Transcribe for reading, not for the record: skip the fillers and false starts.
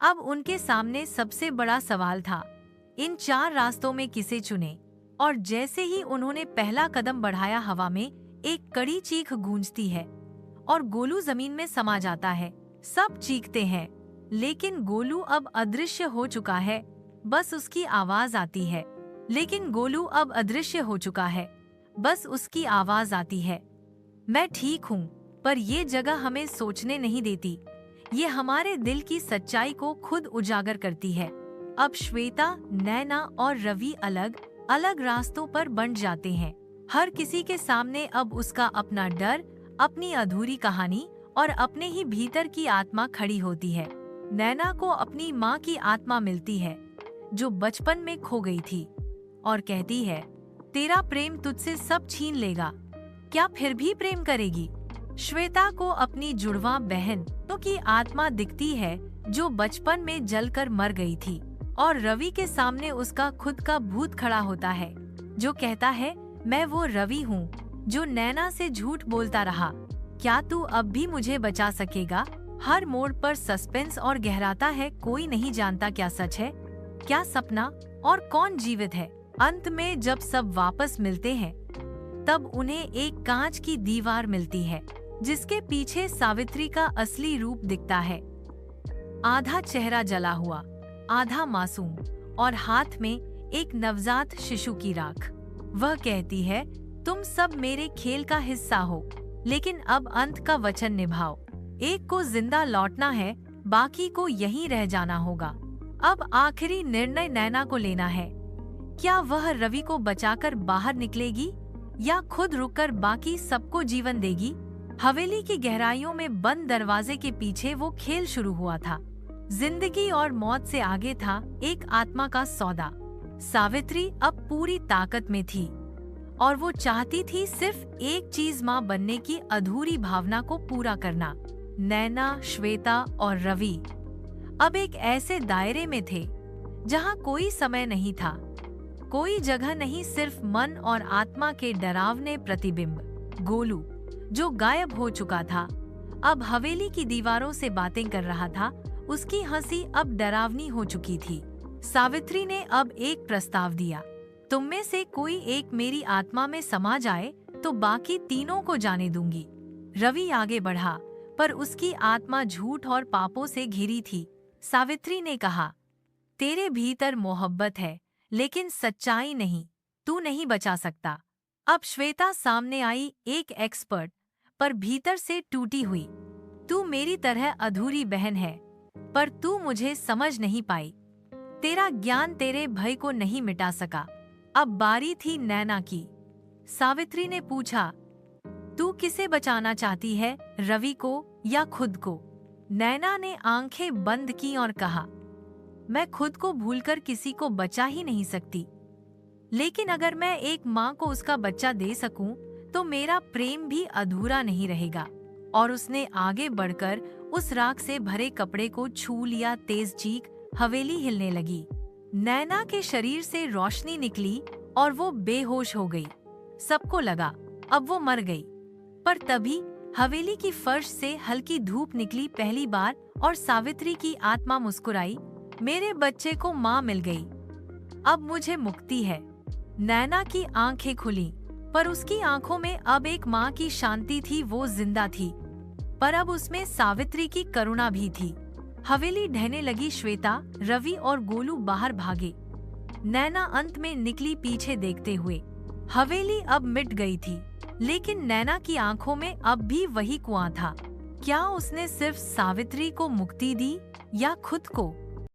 अब उनके सामने सबसे बड़ा सवाल था, इन 4 रास्तों में किसे चुने। और जैसे ही उन्होंने पहला कदम बढ़ाया, हवा में एक कड़ी चीख गूंजती है और गोलू जमीन में समा जाता है। सब चीखते हैं, लेकिन गोलू अब अदृश्य हो चुका है। बस उसकी आवाज आती है। लेकिन गोलू अब अदृश्य हो चुका है, बस उसकी आवाज आती है। मैं ठीक हूँ, पर ये जगह हमें सोचने नहीं देती। ये हमारे दिल की सच्चाई को खुद उजागर करती है। अब श्वेता, नैना और रवि अलग अलग रास्तों पर बंट जाते हैं। हर किसी के सामने अब उसका अपना डर, अपनी अधूरी कहानी और अपने ही भीतर की आत्मा खड़ी होती है। नैना को अपनी माँ की आत्मा मिलती है, जो बचपन में खो गई थी, और कहती है, तेरा प्रेम तुझसे सब छीन लेगा, क्या फिर भी प्रेम करेगी। श्वेता को अपनी जुड़वा बहन तो की आत्मा दिखती है, जो बचपन में जलकर मर गई थी। और रवि के सामने उसका खुद का भूत खड़ा होता है, जो कहता है, मैं वो रवि हूँ जो नैना से झूठ बोलता रहा। क्या तू अब भी मुझे बचा सकेगा। हर मोड़ पर सस्पेंस और गहराता है। कोई नहीं जानता क्या सच है, क्या सपना, और कौन जीवित है। अंत में जब सब वापस मिलते हैं, तब उन्हें एक कांच की दीवार मिलती है, जिसके पीछे सावित्री का असली रूप दिखता है। आधा चेहरा जला हुआ, आधा मासूम, और हाथ में एक नवजात शिशु की राख। वह कहती है, तुम सब मेरे खेल का हिस्सा हो, लेकिन अब अंत का वचन निभाओ। एक को जिंदा लौटना है, बाकी को यहीं रह जाना होगा। अब आखिरी निर्णय नैना को लेना है। क्या वह रवि को बचाकर बाहर निकलेगी, या खुद रुककर बाकी सबको जीवन देगी। हवेली की गहराइयों में बंद दरवाजे के पीछे वो खेल शुरू हुआ था। जिंदगी और मौत से आगे था एक आत्मा का सौदा। सावित्री अब पूरी ताकत में थी, और वो चाहती थी सिर्फ एक चीज, माँ बनने की अधूरी भावना को पूरा करना। नैना, श्वेता और रवि अब एक ऐसे दायरे में थे जहाँ कोई समय नहीं था, कोई जगह नहीं, सिर्फ मन और आत्मा के डरावने प्रतिबिंब। गोलू, जो गायब हो चुका था, अब हवेली की दीवारों से बातें कर रहा था। उसकी हंसी अब डरावनी हो चुकी थी। सावित्री ने अब एक प्रस्ताव दिया, तुम में से कोई एक मेरी आत्मा में समा जाए तो बाकी तीनों को जाने दूंगी। रवि आगे बढ़ा, पर उसकी आत्मा झूठ और पापों से घिरी थी। सावित्री ने कहा, तेरे भीतर मोहब्बत है, लेकिन सच्चाई नहीं, तू नहीं बचा सकता। अब श्वेता सामने आई, एक एक्सपर्ट, पर भीतर से टूटी हुई। तू मेरी तरह अधूरी बहन है, पर तू मुझे समझ नहीं पाई। तेरा ज्ञान तेरे भय को नहीं मिटा सका। अब बारी थी नैना की। सावित्री ने पूछा, तू किसे बचाना चाहती है, रवि को या खुद को। नैना ने आंखें बंद की और कहा, मैं खुद को भूलकर किसी को बचा ही नहीं सकती, लेकिन अगर मैं एक माँ को उसका बच्चा दे सकूं, तो मेरा प्रेम भी अधूरा नहीं रहेगा। और उसने आगे बढ़कर उस राख से भरे कपड़े को छू लिया। तेज चीख, हवेली हिलने लगी। नैना के शरीर से रोशनी निकली और वो बेहोश हो गई। सबको लगा अब वो मर गई, पर तभी हवेली की फर्श से हल्की धूप निकली पहली बार, और सावित्री की आत्मा मुस्कुराई, मेरे बच्चे को माँ मिल गई, अब मुझे मुक्ति है। नैना की आंखें खुली, पर उसकी आंखों में अब एक माँ की शांति थी। वो जिंदा थी, पर अब उसमें सावित्री की करुणा भी थी। हवेली ढहने लगी। श्वेता, रवि और गोलू बाहर भागे। नैना अंत में निकली पीछे देखते हुए। हवेली अब मिट गई थी, लेकिन नैना की आंखों में अब भी वही कुआं था। क्या उसने सिर्फ सावित्री को मुक्ति दी, या खुद को?